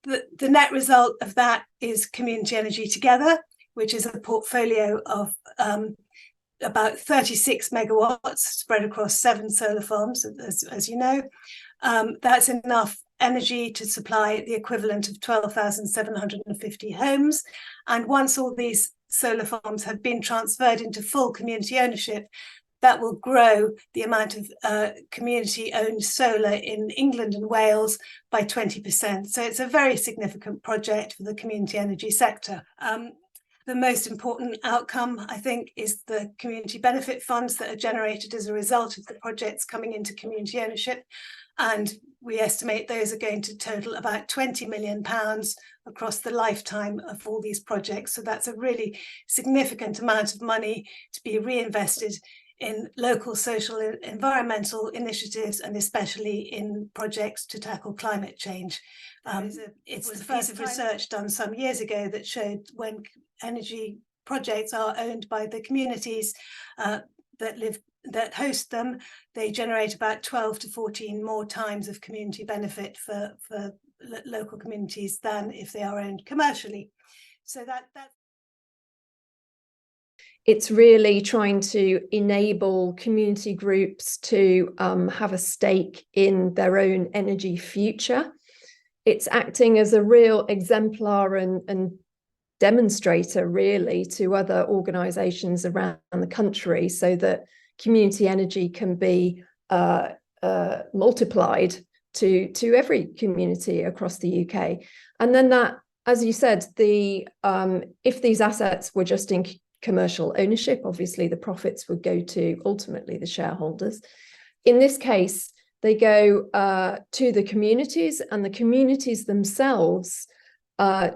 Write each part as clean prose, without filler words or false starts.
the net result of that is Community Energy Together, which is a portfolio of about 36 megawatts spread across 7 solar farms, as you know. That's enough energy to supply the equivalent of 12,750 homes. And once all these solar farms have been transferred into full community ownership, that will grow the amount of community-owned solar in England and Wales by 20%. So it's a very significant project for the community energy sector. The most important outcome, I think, is the community benefit funds that are generated as a result of the projects coming into community ownership. And we estimate those are going to total about £20 million across the lifetime of all these projects. So that's a really significant amount of money to be reinvested in local social and environmental initiatives, and especially in projects to tackle climate change. It's the piece of research done some years ago that showed when energy projects are owned by the communities that host them, they generate about 12 to 14 more times of community benefit for local communities than if they are owned commercially. So that it's really trying to enable community groups to have a stake in their own energy future. It's acting as a real exemplar and demonstrator, really, to other organisations around the country, so that community energy can be multiplied to every community across the UK. And then that, as you said, if these assets were just in commercial ownership, obviously the profits would go to ultimately the shareholders. In this case, they go to the communities, and the communities themselves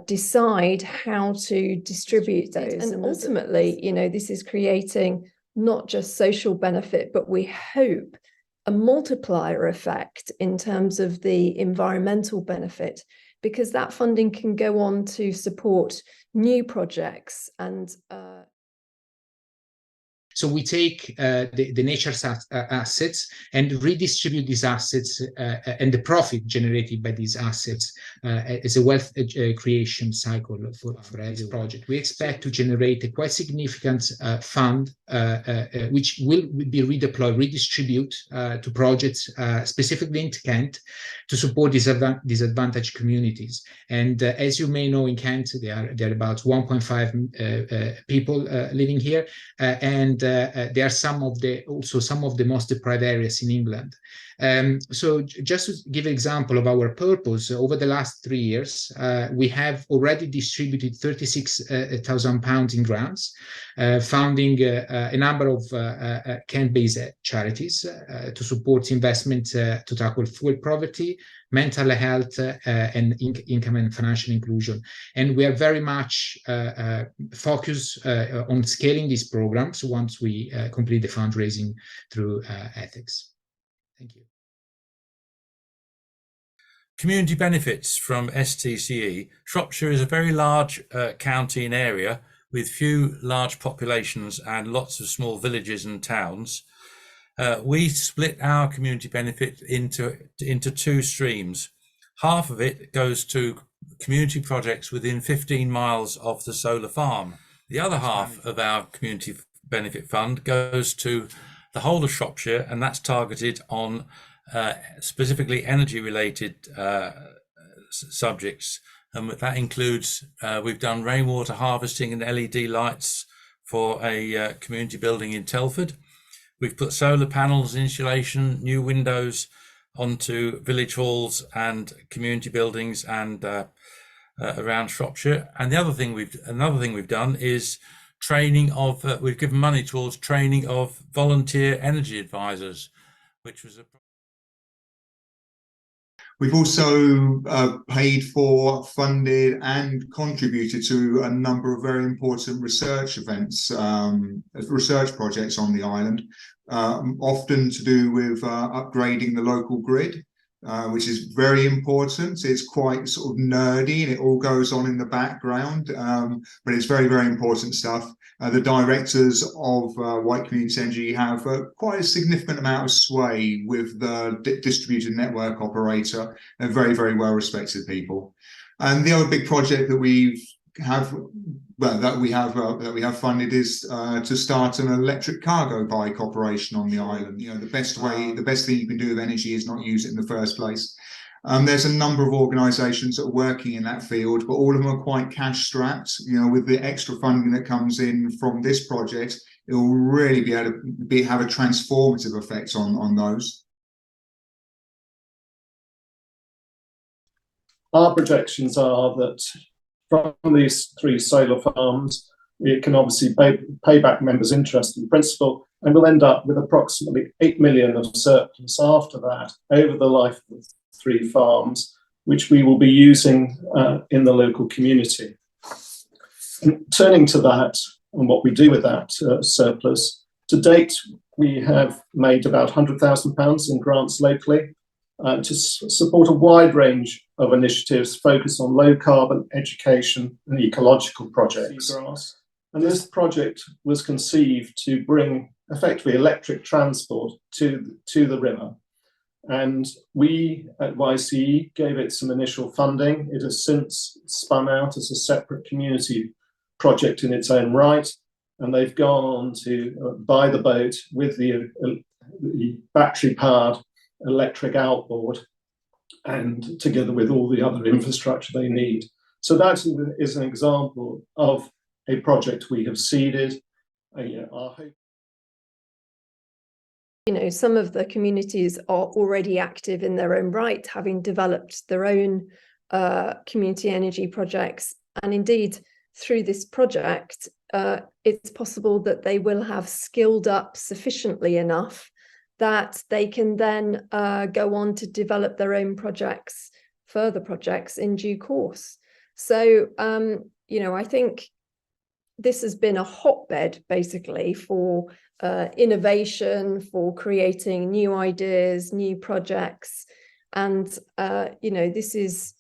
decide how to distribute those. And ultimately, you know, this is creating not just social benefit, but we hope a multiplier effect in terms of the environmental benefit, because that funding can go on to support new projects. And so we take the nature's assets and redistribute these assets and the profit generated by these assets as a wealth creation cycle for this project. We expect to generate a quite significant fund which will be redeployed, redistribute to projects specifically in Kent to support disadvantaged communities. And as you may know, in Kent, there are about 1.5 people living here, and there are also some of the most deprived areas in England. So just to give an example of our purpose, over the last 3 years, we have already distributed £36,000 in grants, funding a number of Kent-based charities to support investment to tackle food poverty, mental health, and income and financial inclusion. And we are very much focused on scaling these programs once we complete the fundraising through ethics. Thank you. Community benefits from STCE. Shropshire is a very large county and area with few large populations and lots of small villages and towns. We split our community benefit into 2 streams. Half of it goes to community projects within 15 miles of the solar farm. The other half of our community benefit fund goes to the whole of Shropshire, and that's targeted on specifically energy related subjects. And that includes, we've done rainwater harvesting and LED lights for a community building in Telford. We've put solar panels, insulation, new windows onto village halls and community buildings and around Shropshire. And another thing we've done is training of, we've given money towards training of volunteer energy advisors, which was a... We've also paid for, funded and contributed to a number of very important research events, research projects on the island, often to do with upgrading the local grid, which is very important. It's quite sort of nerdy and it all goes on in the background, but it's very, very important stuff. The directors of White Community Energy have quite a significant amount of sway with the distributed network operator. They're very, very well respected people. And the other big project that we have funded is to start an electric cargo bike operation on the island. You know, the best thing you can do with energy is not use it in the first place. There's a number of organisations that are working in that field, but all of them are quite cash strapped. You know, with the extra funding that comes in from this project, it will really be able to have a transformative effect on those. Our projections are that from these 3 solar farms, it can obviously pay back members' interest and principal, and we'll end up with approximately 8 million of surplus after that over the life of the 3 farms, which we will be using in the local community. And turning to that and what we do with that surplus, to date we have made about £100,000 in grants locally to support a wide range of initiatives focused on low carbon education and ecological projects. And this project was conceived to bring effectively electric transport to the river. And we at YCE gave it some initial funding. It has since spun out as a separate community project in its own right. And they've gone on to buy the boat with the battery powered electric outboard, and together with all the other infrastructure they need. So that is an example of a project we have seeded. Our hope. You know, some of the communities are already active in their own right, having developed their own community energy projects. And indeed, through this project, it's possible that they will have skilled up sufficiently enough that they can then go on to develop their own projects, further projects in due course. So, you know, I think this has been a hotbed basically for innovation, for creating new ideas, new projects. And, you know, this is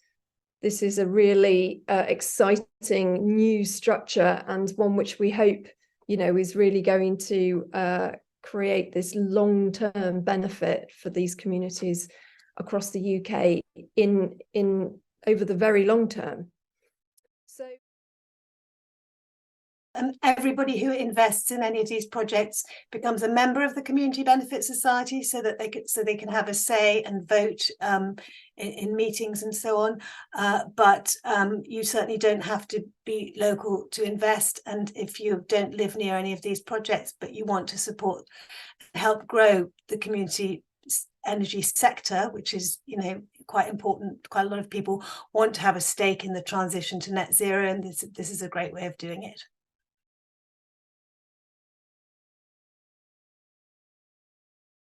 a really exciting new structure, and one which we hope, you know, is really going to create this long-term benefit for these communities across the UK in over the very long term. So everybody who invests in any of these projects becomes a member of the Community Benefit Society, so that they can have a say and vote in meetings and so on. But you certainly don't have to be local to invest. And if you don't live near any of these projects, but you want to support, help grow the community energy sector, which is, you know, quite important. Quite a lot of people want to have a stake in the transition to net zero, and this is a great way of doing it.